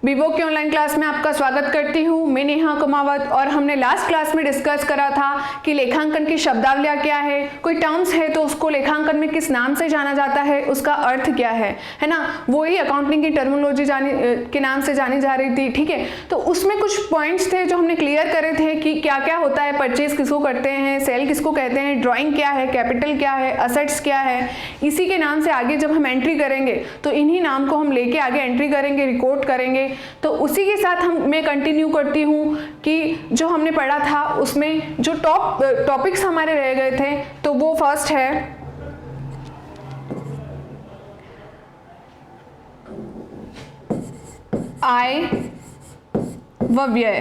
Vivo की online class में आपका स्वागत करती हूँ। मैं नेहा कुमावत। और हमने लास्ट क्लास में डिस्कस करा था कि लेखांकन की शब्दावलियाँ क्या है, कोई टर्म्स है तो उसको लेखांकन में किस नाम से जाना जाता है, उसका अर्थ क्या है ना। वही अकाउंटिंग की टर्मिनोलॉजी के नाम से जानी जा रही थी, ठीक है। तो उसमें कुछ पॉइंट्स थे जो हमने क्लियर करे थे कि क्या क्या होता है, परचेज किसको करते हैं, सेल किसको कहते हैं, ड्राइंग क्या है, कैपिटल क्या है, असेट्स क्या है। इसी के नाम से आगे जब हम एंट्री करेंगे तो इन्हीं नाम को हम लेके आगे एंट्री करेंगे, रिकॉर्ड करेंगे। तो उसी के साथ मैं कंटिन्यू करती हूँ कि जो हमने पढ़ा था उसमें जो टॉपिक्स हमारे रह गए थे, तो वो फर्स्ट है आय व व्यय।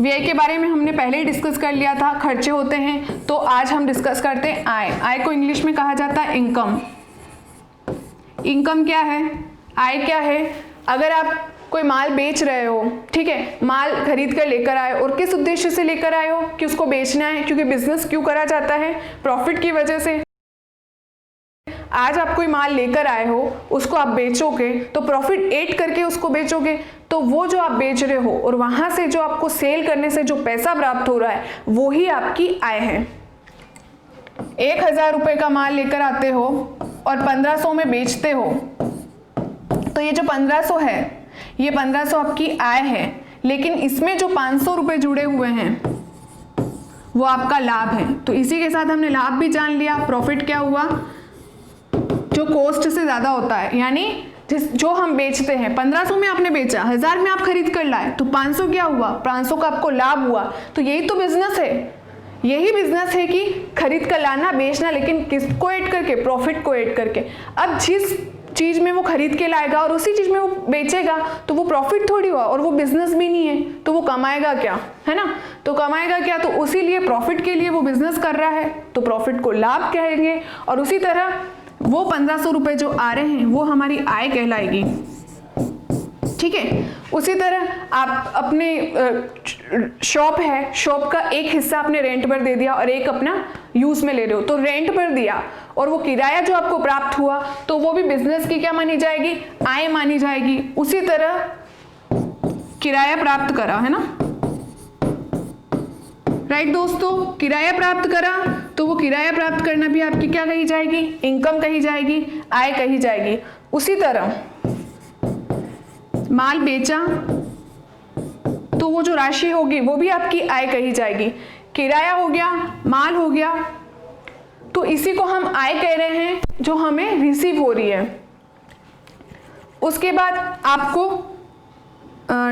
व्यय के बारे में हमने पहले ही डिस्कस कर लिया था, खर्चे होते हैं। तो आज हम डिस्कस करते हैं आय। आय को इंग्लिश में कहा जाता है इनकम। इनकम क्या है, आय क्या है। अगर आप कोई माल बेच रहे हो, ठीक है, माल खरीद कर लेकर आए और किस उद्देश्य से लेकर आए हो कि उसको बेचना है, क्योंकि बिजनेस क्यों करा जाता है, प्रॉफिट की वजह से। आज आप कोई माल लेकर आए हो, उसको आप बेचोगे तो प्रॉफिट ऐड करके उसको बेचोगे, तो वो जो आप बेच रहे हो और वहां से जो आपको सेल करने से जो पैसा प्राप्त हो रहा है वो ही आपकी आय है। 1000 रुपए का माल लेकर आते हो और 1500 में बेचते हो, तो ये जो 1500 है, ये 1500 आपकी आय है। लेकिन इसमें जो 500 रुपए जुड़े हुए हैं वो आपका लाभ है। तो इसी के साथ हमने लाभ भी जान लिया। प्रॉफिट क्या हुआ, जो कॉस्ट से ज्यादा होता है, यानी जो हम बेचते हैं 1500 में आपने बेचा, 1000 में आप खरीद कर लाए, तो 500 क्या हुआ, 500 का आपको लाभ हुआ। तो यही तो बिजनेस है, यही बिजनेस है कि खरीद कर लाना, बेचना, लेकिन किसको ऐड करके, प्रॉफिट को ऐड करके। अब जिस चीज में वो खरीद के लाएगा और उसी चीज में वो बेचेगा तो वो प्रॉफिट थोड़ी हुआ, और वो बिजनेस भी नहीं है, तो वो कमाएगा क्या, है ना। तो कमाएगा क्या, तो उसी लिए प्रॉफिट के लिए वो बिजनेस कर रहा है, तो प्रॉफिट को लाभ कहेंगे। और उसी तरह वो 1500 रुपए जो आ रहे हैं वो हमारी आय कहलाएगी, ठीक है। उसी तरह आप अपने शॉप है, शॉप का एक हिस्सा आपने रेंट पर दे दिया और एक अपना यूज में ले रहे हो, तो रेंट पर दिया और वो किराया जो आपको प्राप्त हुआ तो वो भी बिजनेस की क्या मानी जाएगी, आय मानी जाएगी। उसी तरह किराया प्राप्त करा, है ना, राइट दोस्तों, किराया प्राप्त करा तो वो किराया प्राप्त करना भी आपकी क्या कही जाएगी, इनकम कही जाएगी, आय कही जाएगी। उसी तरह माल बेचा तो वो जो राशि होगी वो भी आपकी आय कही जाएगी। किराया हो गया, माल हो गया, तो इसी को हम आय कह रहे हैं जो हमें रिसीव हो रही है। उसके बाद आपको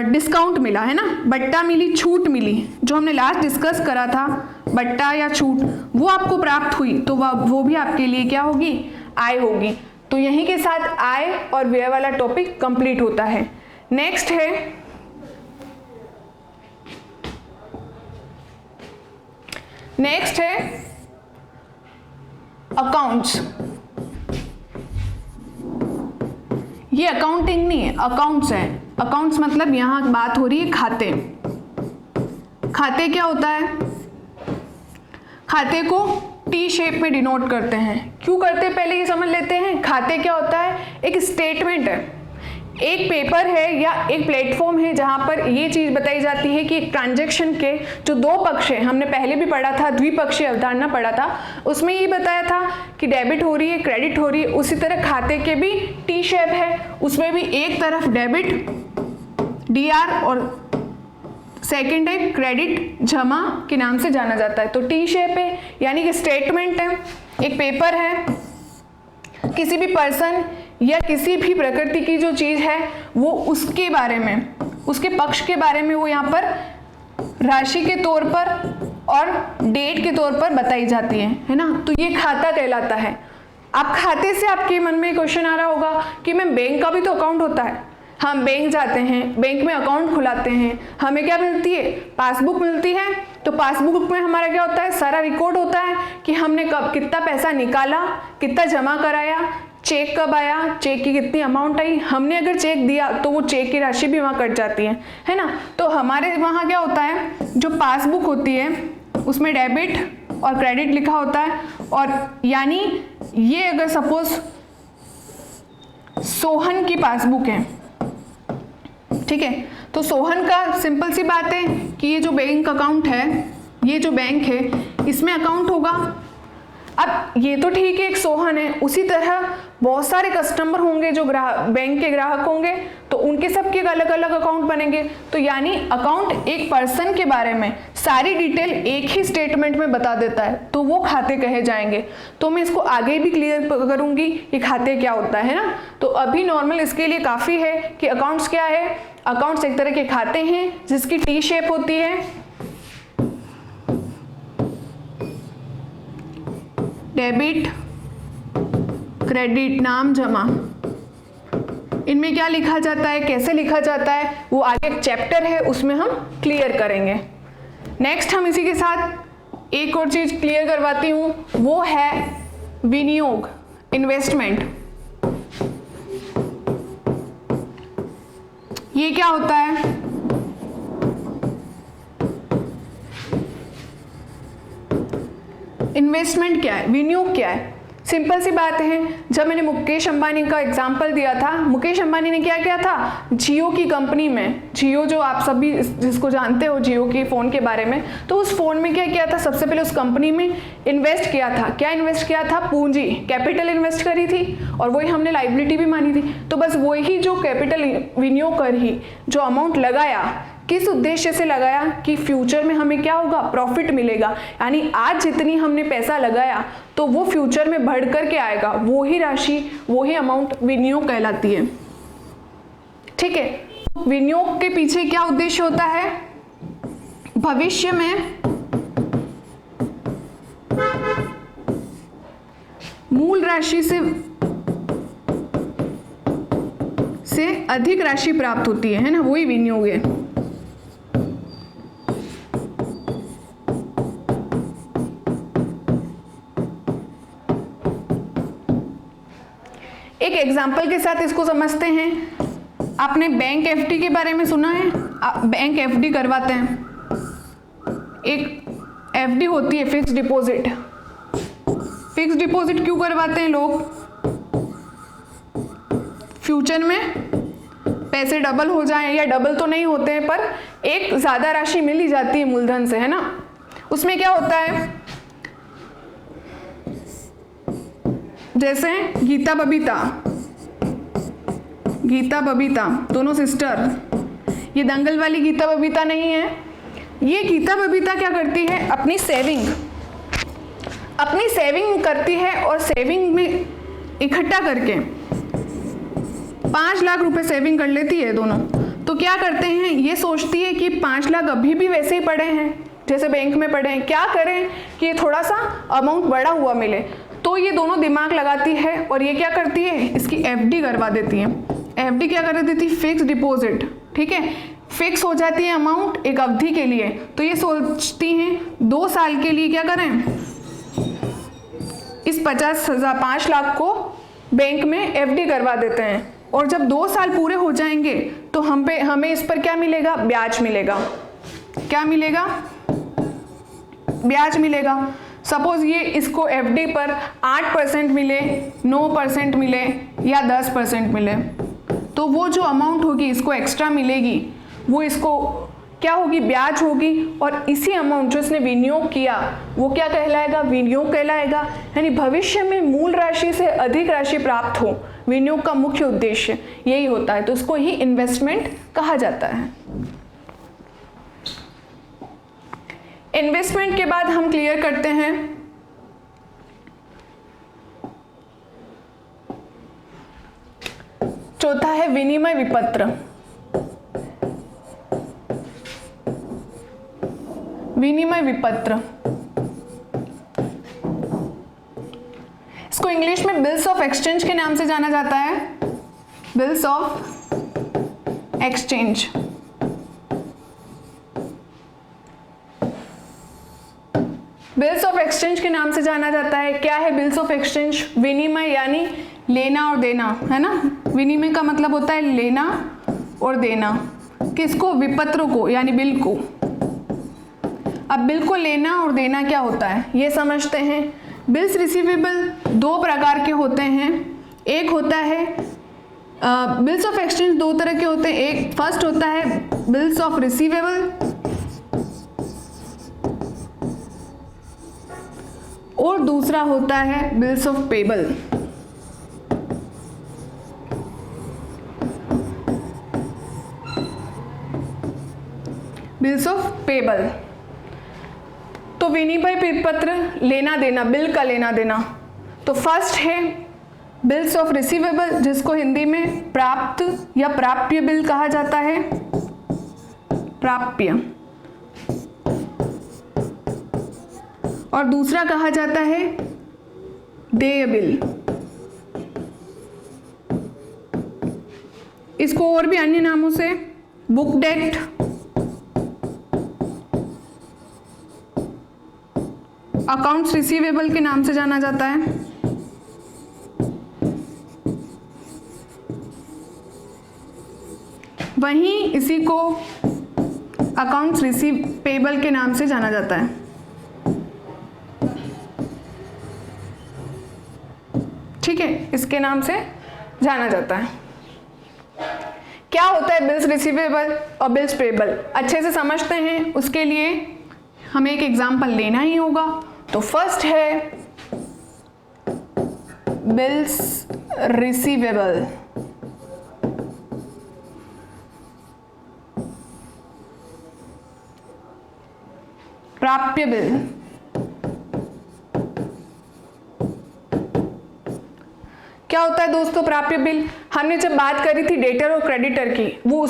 डिस्काउंट मिला, है ना, बट्टा मिली, छूट मिली, जो हमने लास्ट डिस्कस करा था, बट्टा या छूट, वो आपको प्राप्त हुई, तो वो भी आपके लिए क्या होगी, आय होगी। तो यहीं के साथ आय और व्यय वाला टॉपिक कंप्लीट होता है। नेक्स्ट है अकाउंट्स। ये अकाउंटिंग नहीं है, अकाउंट्स है। अकाउंट्स मतलब यहां बात हो रही है खाते। खाते क्या होता है, खाते को टी शेप में डिनोट करते हैं। क्यों करते हैं पहले ये समझ लेते हैं। खाते क्या होता है, एक स्टेटमेंट है, एक पेपर है या एक प्लेटफॉर्म है जहां पर ये चीज बताई जाती है कि एक ट्रांजैक्शन के जो दो पक्ष हैं, हमने पहले भी पढ़ा था, द्विपक्षीय अवधारणा पढ़ा था, उसमें ये बताया था कि डेबिट हो रही है, क्रेडिट हो रही है। उसी तरह खाते के भी टी शेप है, उसमें भी एक तरफ डेबिट DR और सेकंड है क्रेडिट जमा के नाम से जाना जाता है। तो टी शेप है, यानी कि स्टेटमेंट है, एक पेपर है, किसी भी पर्सन या किसी भी प्रकृति की जो चीज है वो उसके बारे में, उसके पक्ष के बारे में वो यहाँ पर राशि के तौर पर और डेट के तौर पर बताई जाती है ना। तो ये खाता कहलाता है। आप खाते से आपके मन में क्वेश्चन आ रहा होगा कि मैम बैंक का भी तो अकाउंट होता है। हम बैंक जाते हैं, बैंक में अकाउंट खुलाते हैं, हमें क्या मिलती है, पासबुक मिलती है। तो पासबुक में हमारा क्या होता है, सारा रिकॉर्ड होता है कि हमने कब कितना पैसा निकाला, कितना जमा कराया, चेक कब आया, चेक की कितनी अमाउंट आई। हमने अगर चेक दिया तो वो चेक की राशि भी वहाँ कट जाती है ना। तो हमारे वहाँ क्या होता है, जो पासबुक होती है उसमें डेबिट और क्रेडिट लिखा होता है। और यानी ये अगर सपोज सोहन की पासबुक है, ठीक है। तो सोहन का सिंपल सी बात है कि ये जो बैंक अकाउंट है, ये जो बैंक है इसमें अकाउंट होगा। अब ये तो ठीक है एक सोहन है, उसी तरह बहुत सारे कस्टमर होंगे जो बैंक के ग्राहक होंगे, तो उनके सबके अलग अलग अकाउंट बनेंगे। तो यानी अकाउंट एक पर्सन के बारे में सारी डिटेल एक ही स्टेटमेंट में बता देता है, तो वो खाते कहे जाएंगे। तो मैं इसको आगे भी क्लियर करूंगी कि खाते क्या होता है ना। तो अभी नॉर्मल इसके लिए काफ़ी है कि अकाउंट्स क्या है। अकाउंट्स एक तरह के खाते हैं जिसकी टी शेप होती है, डेबिट क्रेडिट नाम जमा। इनमें क्या लिखा जाता है, कैसे लिखा जाता है, वो आगे एक चैप्टर है उसमें हम क्लियर करेंगे। नेक्स्ट हम इसी के साथ एक और चीज क्लियर करवाती हूँ, वो है विनियोग, इन्वेस्टमेंट। ये क्या होता है? इन्वेस्टमेंट क्या है, विनियोग क्या है? सिंपल सी बात है, जब मैंने मुकेश अंबानी का एग्जाम्पल दिया था, मुकेश अंबानी ने क्या किया था, जियो की कंपनी में, जियो जो आप सभी जिसको जानते हो जियो की फ़ोन के बारे में, तो उस फ़ोन में क्या किया था, सबसे पहले उस कंपनी में इन्वेस्ट किया था। क्या इन्वेस्ट किया था? पूंजी, कैपिटल इन्वेस्ट करी थी, और वही हमने लाइबिलिटी भी मानी थी। तो बस वही जो कैपिटल विनियोग करी, जो अमाउंट लगाया, किस उद्देश्य से लगाया कि फ्यूचर में हमें क्या होगा, प्रॉफिट मिलेगा। यानी आज जितनी हमने पैसा लगाया तो वो फ्यूचर में बढ़ कर के आएगा, वो ही राशि, वो ही अमाउंट विनियोग कहलाती है। ठीक है, विनियोग के पीछे क्या उद्देश्य होता है? भविष्य में मूल राशि से अधिक राशि प्राप्त होती है ना, वही विनियोग है। एक एग्जाम्पल के साथ इसको समझते हैं। आपने बैंक एफडी के बारे में सुना है? बैंक एफडी करवाते हैं, एक एफडी होती है फिक्स डिपॉजिट। फिक्स डिपॉजिट क्यों करवाते हैं लोग? फ्यूचर में पैसे डबल हो जाएं, या डबल तो नहीं होते हैं पर एक ज़्यादा राशि मिल ही जाती है मूलधन से, है ना। उसमें क्या होता है, जैसे गीता बबीता दोनों सिस्टर, ये दंगल वाली गीता बबीता नहीं है। ये गीता बबीता क्या करती है, अपनी सेविंग करती है, और सेविंग में इकट्ठा करके 5 लाख रुपए सेविंग कर लेती है दोनों। तो क्या करते हैं, ये सोचती है कि 5 लाख अभी भी वैसे ही पड़े हैं जैसे बैंक में पड़े हैं, क्या करें कि ये थोड़ा सा अमाउंट बढ़ा हुआ मिले। तो ये दोनों दिमाग लगाती है और ये क्या करती है, इसकी एफडी करवा देती है। एफडी क्या कर देती है, फिक्स डिपॉजिट। ठीक है, फिक्स हो जाती है अमाउंट एक अवधि के लिए। तो ये सोचती हैं 2 साल के लिए क्या करें, इस 5 लाख को बैंक में एफडी करवा देते हैं, और जब 2 साल पूरे हो जाएंगे तो हमें इस पर क्या मिलेगा, ब्याज मिलेगा। क्या मिलेगा, ब्याज मिलेगा। सपोज ये इसको एफडी पर 8% मिले, 9% मिले या 10% मिले, तो वो जो अमाउंट होगी इसको एक्स्ट्रा मिलेगी, वो इसको क्या होगी, ब्याज होगी। और इसी अमाउंट जो इसने विनियोग किया वो क्या कहलाएगा, विनियोग कहलाएगा। यानी भविष्य में मूल राशि से अधिक राशि प्राप्त हो, विनियोग का मुख्य उद्देश्य यही होता है। तो इसको ही इन्वेस्टमेंट कहा जाता है। इन्वेस्टमेंट के बाद हम क्लियर करते हैं चौथा है विनिमय विपत्र। विनिमय विपत्र, इसको इंग्लिश में बिल्स ऑफ एक्सचेंज के नाम से जाना जाता है। Bills of exchange. Bills of exchange के नाम से जाना जाता है। क्या है बिल्स ऑफ एक्सचेंज? विनिमय यानी लेना और देना, है ना। विनिमय का मतलब होता है लेना और देना। किसको? विपत्र को, यानी बिल को। अब बिल को लेना और देना क्या होता है ये समझते हैं। बिल्स रिसीवेबल 2 प्रकार के होते हैं। एक होता है बिल्स ऑफ एक्सचेंज दो तरह के होते हैं, एक फर्स्ट होता है बिल्स ऑफ रिसीवेबल और दूसरा होता है bills of payable. Bills of payable तो विनिमय पत्र लेना देना, बिल का लेना देना। तो फर्स्ट है बिल्स ऑफ रिसीवेबल, जिसको हिंदी में प्राप्त या प्राप्य बिल कहा जाता है, प्राप्य। और दूसरा कहा जाता है देय बिल। इसको और भी अन्य नामों से बुक डेट, अकाउंट्स रिसीवेबल के नाम से जाना जाता है। वहीं इसी को अकाउंट्स रिसीवेबल के नाम से जाना जाता है। ठीक है, इसके नाम से जाना जाता है। क्या होता है बिल्स रिसीवेबल और बिल्स पेबल, अच्छे से समझते हैं। उसके लिए हमें एक एग्जाम्पल लेना ही होगा। तो फर्स्ट है बिल्स रिसीवेबल। प्राप्य बिल। क्या होता है दोस्तों प्राप्य बिल? हमने जब बात करी थी डेटर और क्रेडिटर की, वो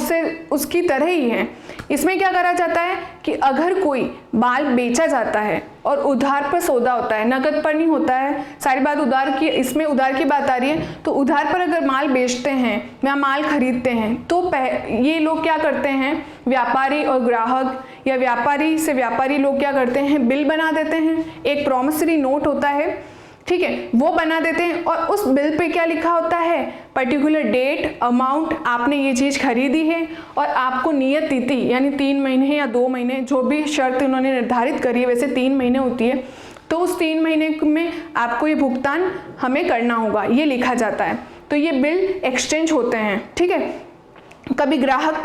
उसकी तरह ही है। इसमें क्या करा जाता है कि अगर कोई माल बेचा जाता है और उधार पर सौदा होता है, नकद पर नहीं होता है, सारी बात उधार की, इसमें उधार की बात आ रही है। तो उधार पर अगर माल बेचते हैं या माल खरीदते हैं तो ये लोग क्या करते हैं, व्यापारी और ग्राहक या व्यापारी से व्यापारी लोग क्या करते हैं, बिल बना देते हैं। एक प्रॉमिसरी नोट होता है, ठीक है, वो बना देते हैं। और उस बिल पे क्या लिखा होता है, पर्टिकुलर डेट, अमाउंट, आपने ये चीज़ खरीदी है और आपको नियत तिथि यानी 3 महीने या 2 महीने, जो भी शर्त उन्होंने निर्धारित करी है, वैसे 3 महीने होती है, तो उस 3 महीने में आपको ये भुगतान हमें करना होगा, ये लिखा जाता है। तो ये बिल एक्सचेंज होते हैं। ठीक है, कभी ग्राहक,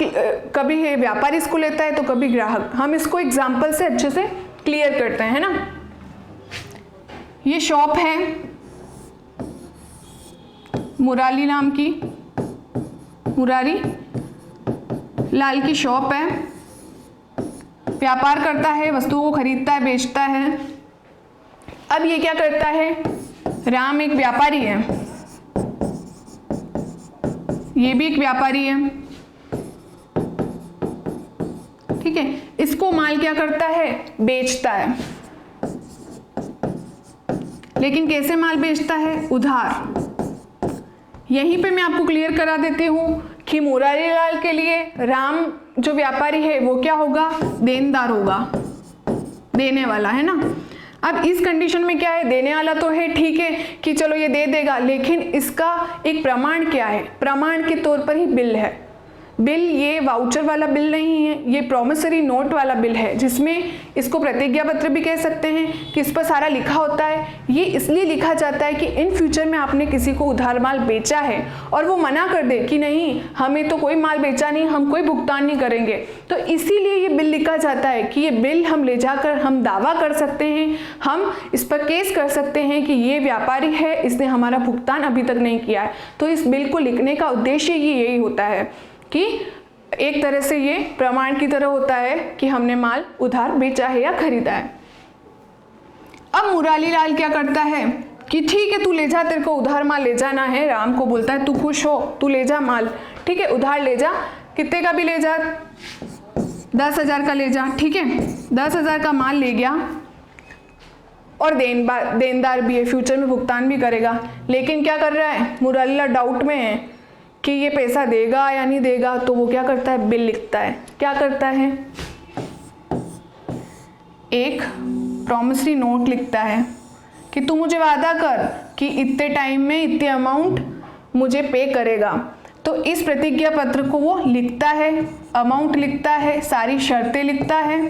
कभी व्यापारी इसको लेता है तो कभी ग्राहक। हम इसको एग्जाम्पल से अच्छे से क्लियर करते हैं, है ना। ये शॉप है मुरारी नाम की, मुरारी लाल की शॉप है, व्यापार करता है, वस्तुओं को खरीदता है, बेचता है। अब ये क्या करता है, राम एक व्यापारी है, ये भी एक व्यापारी है, ठीक है। इसको माल क्या करता है, बेचता है। लेकिन कैसे माल बेचता है, उधार। यहीं पे मैं आपको क्लियर करा देती हूँ कि मुरारी लाल के लिए राम जो व्यापारी है वो क्या होगा, देनदार होगा, देने वाला, है ना। अब इस कंडीशन में क्या है, देने वाला तो है, ठीक है कि चलो ये दे देगा, लेकिन इसका एक प्रमाण क्या है, प्रमाण के तौर पर ही बिल है। बिल ये वाउचर वाला बिल नहीं है, ये प्रॉमिसरी नोट वाला बिल है, जिसमें इसको प्रतिज्ञा पत्र भी कह सकते हैं कि इस पर सारा लिखा होता है। ये इसलिए लिखा जाता है कि इन फ्यूचर में आपने किसी को उधार माल बेचा है और वो मना कर दे कि नहीं हमें तो कोई माल बेचा नहीं, हम कोई भुगतान नहीं करेंगे, तो इसीलिए ये बिल लिखा जाता है कि ये बिल हम ले जाकर हम दावा कर सकते हैं, हम इस पर केस कर सकते हैं कि ये व्यापारी है, इसने हमारा भुगतान अभी तक नहीं किया है। तो इस बिल को लिखने का उद्देश्य ही यही होता है कि एक तरह से ये प्रमाण की तरह होता है कि हमने माल उधार बेचा है या खरीदा है। अब मुरारी लाल क्या करता है कि ठीक है तू ले जा, तेरे को उधार माल ले जाना है। राम को बोलता है तू खुश हो, तू ले जा माल, ठीक है, उधार ले जा, कितने का भी ले जा, 10,000 का ले जा, ठीक है। 10,000 का माल ले गया और देनदार भी है, फ्यूचर में भुगतान भी करेगा। लेकिन क्या कर रहा है, मुरारी लाल डाउट में है कि ये पैसा देगा या नहीं देगा, तो वो क्या करता है, बिल लिखता है। क्या करता है, एक प्रॉमिसरी नोट लिखता है कि तू मुझे वादा कर कि इतने टाइम में इतने अमाउंट मुझे पे करेगा। तो इस प्रतिज्ञा पत्र को वो लिखता है, अमाउंट लिखता है, सारी शर्तें लिखता है,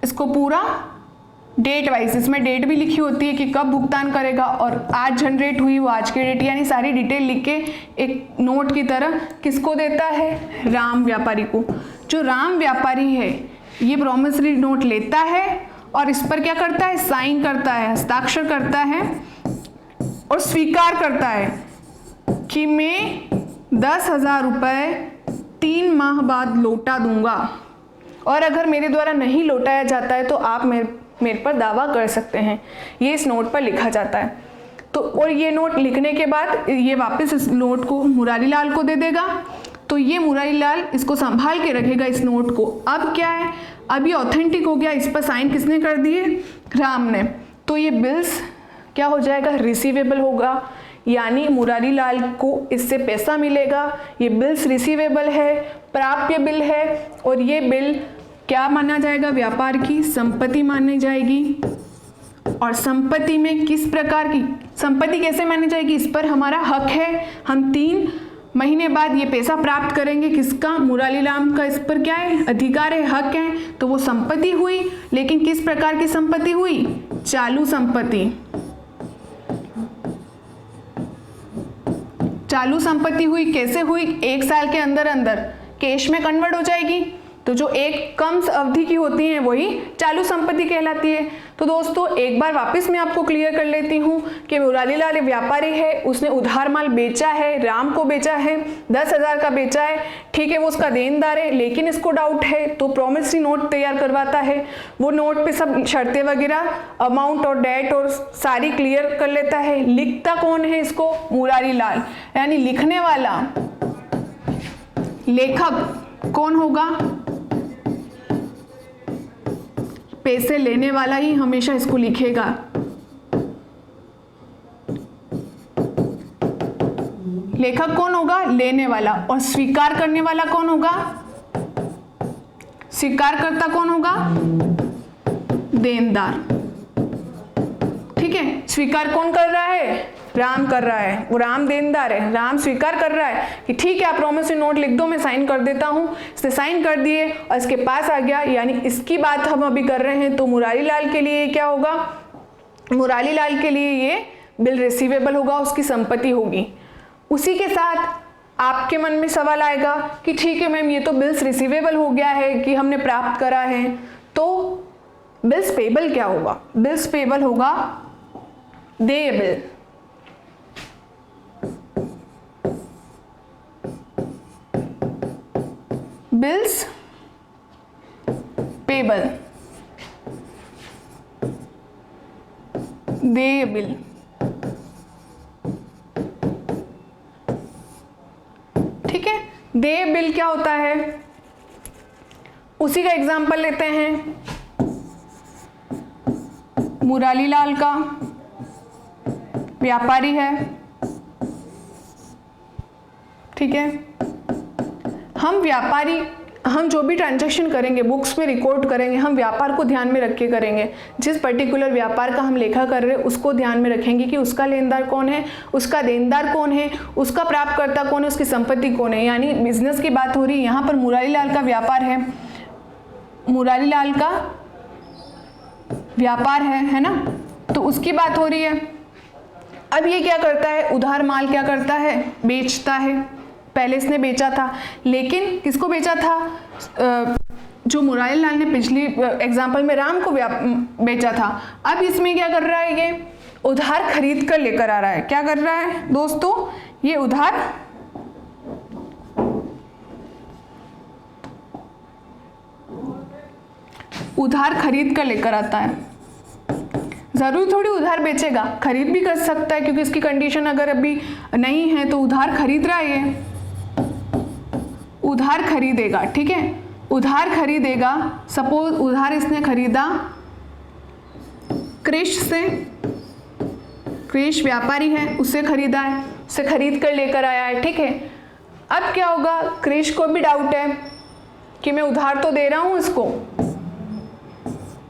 इसको पूरा डेट वाइज, इसमें डेट भी लिखी होती है कि कब भुगतान करेगा और आज जनरेट हुई वो आज की डेट, यानी सारी डिटेल लिख के एक नोट की तरह किसको देता है, राम व्यापारी को। जो राम व्यापारी है ये प्रॉमिसरी नोट लेता है और इस पर क्या करता है, साइन करता है, हस्ताक्षर करता है और स्वीकार करता है कि मैं 10,000 रुपये 3 माह बाद लौटा दूंगा और अगर मेरे द्वारा नहीं लौटाया जाता है तो आप मेरे पर दावा कर सकते हैं। ये इस नोट पर लिखा जाता है। तो और ये नोट लिखने के बाद ये वापस इस नोट को मुरारी लाल को दे देगा। तो ये मुरारी लाल इसको संभाल के रखेगा इस नोट को। अब क्या है, अब ये ऑथेंटिक हो गया, इस पर साइन किसने कर दिए, राम ने। तो ये बिल्स क्या हो जाएगा, रिसीवेबल होगा, यानी मुरारी लाल को इससे पैसा मिलेगा। ये बिल्स रिसीवेबल है, प्राप्य बिल है और ये बिल क्या माना जाएगा, व्यापार की संपत्ति मानी जाएगी। और संपत्ति में किस प्रकार की संपत्ति कैसे मानी जाएगी, इस पर हमारा हक है। हम 3 महीने बाद ये पैसा प्राप्त करेंगे, किसका, मुरारी लाल का इस पर क्या है, अधिकार है, हक है। तो वो संपत्ति हुई, लेकिन किस प्रकार की संपत्ति हुई, चालू संपत्ति। चालू संपत्ति हुई, कैसे हुई, 1 साल के अंदर अंदर कैश में कन्वर्ट हो जाएगी। तो जो एक कम अवधि की होती है वही चालू संपत्ति कहलाती है। तो दोस्तों एक बार वापस मैं आपको क्लियर कर लेती हूँ कि मुरारी लाल व्यापारी है, उसने उधार माल बेचा है, राम को बेचा है, 10,000 का बेचा है, ठीक है, वो उसका देनदार है, लेकिन इसको डाउट है तो प्रॉमिसरी नोट तैयार करवाता है। वो नोट पे सब शर्तें वगैरह, अमाउंट और डेट और सारी क्लियर कर लेता है। लिखता कौन है इसको, मुरारी लाल, यानी लिखने वाला लेखक कौन होगा, पैसे लेने वाला ही हमेशा इसको लिखेगा। लेखक कौन होगा, लेने वाला। और स्वीकार करने वाला कौन होगा, स्वीकारकर्ता कौन होगा, देनदार। ठीक है, स्वीकार कौन कर रहा है, राम कर रहा है, वो राम देनदार है, राम स्वीकार कर रहा है कि ठीक है आप प्रॉमिसरी नोट लिख दो, मैं साइन कर देता हूँ। इसने साइन कर दिए और इसके पास आ गया, यानी इसकी बात हम अभी कर रहे हैं। तो मुरारी लाल के लिए क्या होगा, मुरारी लाल के लिए ये बिल रिसीवेबल होगा, उसकी संपत्ति होगी। उसी के साथ आपके मन में सवाल आएगा कि ठीक है मैम, ये तो बिल्स रिसीवेबल हो गया है कि हमने प्राप्त करा है, तो बिल्स पेबल क्या होगा, बिल्स पेबल होगा देयबिल। Bills payable, देयबिल। ठीक है, देयबिल क्या होता है, उसी का एग्जाम्पल लेते हैं। मुरारी लाल का व्यापारी है, ठीक है, हम जो भी ट्रांजैक्शन करेंगे बुक्स में रिकॉर्ड करेंगे, हम व्यापार को ध्यान में रख के करेंगे। जिस पर्टिकुलर व्यापार का हम लेखा कर रहे हैं उसको ध्यान में रखेंगे कि उसका लेनदार कौन है, उसका देनदार कौन है, उसका प्राप्तकर्ता कौन है, उसकी संपत्ति कौन है। यानी बिजनेस की बात हो रही है, यहाँ पर मुरारी लाल का व्यापार है, मुरारी लाल का व्यापार है ना, तो उसकी बात हो रही है। अब ये क्या करता है, उधार माल क्या करता है, बेचता है। पहले इसने बेचा था, लेकिन किसको बेचा था, जो मुरारी लाल ने पिछली एग्जाम्पल में राम को बेचा था। अब इसमें क्या कर रहा है, ये उधार खरीद कर लेकर आ रहा है। क्या कर रहा है दोस्तों, ये उधार खरीद कर लेकर आता है। जरूरी थोड़ी उधार बेचेगा, खरीद भी कर सकता है, क्योंकि इसकी कंडीशन अगर अभी नहीं है तो उधार खरीद रहा है, ये उधार खरीदेगा। ठीक है, उधार खरीदेगा। सपोज उधार इसने खरीदा कृष से, कृष व्यापारी है, उससे खरीदा है, उससे खरीद कर लेकर आया है। ठीक है, अब क्या होगा, कृष को भी डाउट है कि मैं उधार तो दे रहा हूं इसको,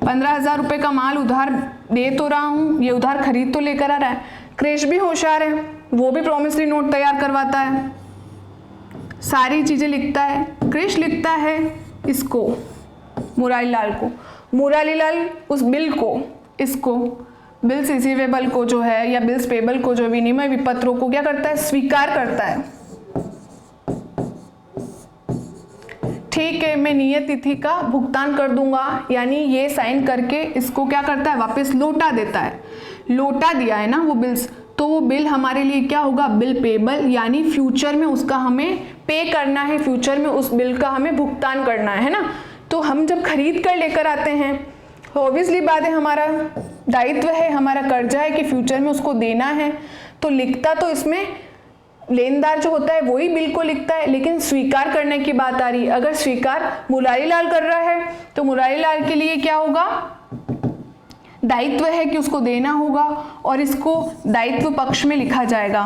15,000 रुपये का माल उधार दे तो रहा हूं, ये उधार खरीद तो लेकर आ रहा है। कृष भी होशियार है, वो भी प्रॉमिसरी नोट तैयार करवाता है, सारी चीजें लिखता है। कृष लिखता है इसको, मुरारी लाल को, मुरारी लाल उस बिल को इसको बिल्स रिसीवेबल को जो है या बिल्स पेबल को जो विनिमय विपत्रों को क्या करता है, स्वीकार करता है। ठीक है, मैं नियत तिथि का भुगतान कर दूंगा, यानी ये साइन करके इसको क्या करता है, वापस लौटा देता है। लौटा दिया है ना वो बिल्स, तो वो बिल हमारे लिए क्या होगा, बिल पेबल, यानी फ्यूचर में उसका हमें पे करना है, फ्यूचर में उस बिल का हमें भुगतान करना है ना। तो हम जब खरीद कर लेकर आते हैं, ऑब्वियसली बात है हमारा दायित्व है, हमारा कर्जा है कि फ्यूचर में उसको देना है। तो लिखता तो इसमें लेनदार जो होता है वही बिल को लिखता है, लेकिन स्वीकार करने की बात आ रही है। अगर स्वीकार मुरारी लाल कर रहा है तो मुरारी लाल के लिए क्या होगा, दायित्व है कि उसको देना होगा और इसको दायित्व पक्ष में लिखा जाएगा।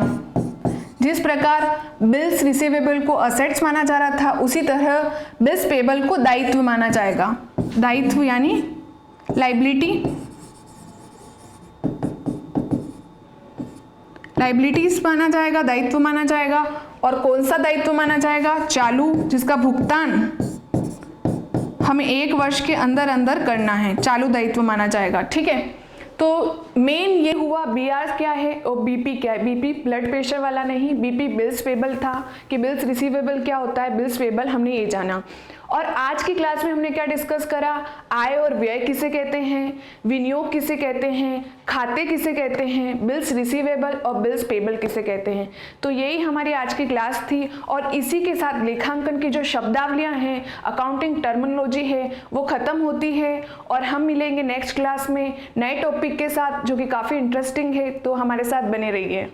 जिस प्रकार बिल्स रिसीवेबल को असेट्स माना जा रहा था, उसी तरह बिल्स पेबल को दायित्व माना जाएगा। दायित्व यानी लाइबिलिटी, लाइबिलिटीज माना जाएगा, दायित्व माना जाएगा। और कौन सा दायित्व माना जाएगा, चालू, जिसका भुगतान हमें 1 वर्ष के अंदर अंदर करना है, चालू दायित्व माना जाएगा। ठीक है, तो मेन ये हुआ बीआर क्या है और बीपी क्या है। बीपी ब्लड प्रेशर वाला नहीं, बीपी बिल्स पेबल था कि बिल्स रिसीवेबल क्या होता है, बिल्स पेबल हमने ये जाना। और आज की क्लास में हमने क्या डिस्कस करा, आय और व्यय किसे कहते हैं, विनियोग किसे कहते हैं, खाते किसे कहते हैं, बिल्स रिसीवेबल और बिल्स पेबल किसे कहते हैं। तो यही हमारी आज की क्लास थी और इसी के साथ लेखांकन की जो शब्दावलियां हैं, अकाउंटिंग टर्मिनोलॉजी है, वो खत्म होती है। और हम मिलेंगे नेक्स्ट क्लास में नए टॉपिक के साथ जो कि काफ़ी इंटरेस्टिंग है, तो हमारे साथ बने रहिए।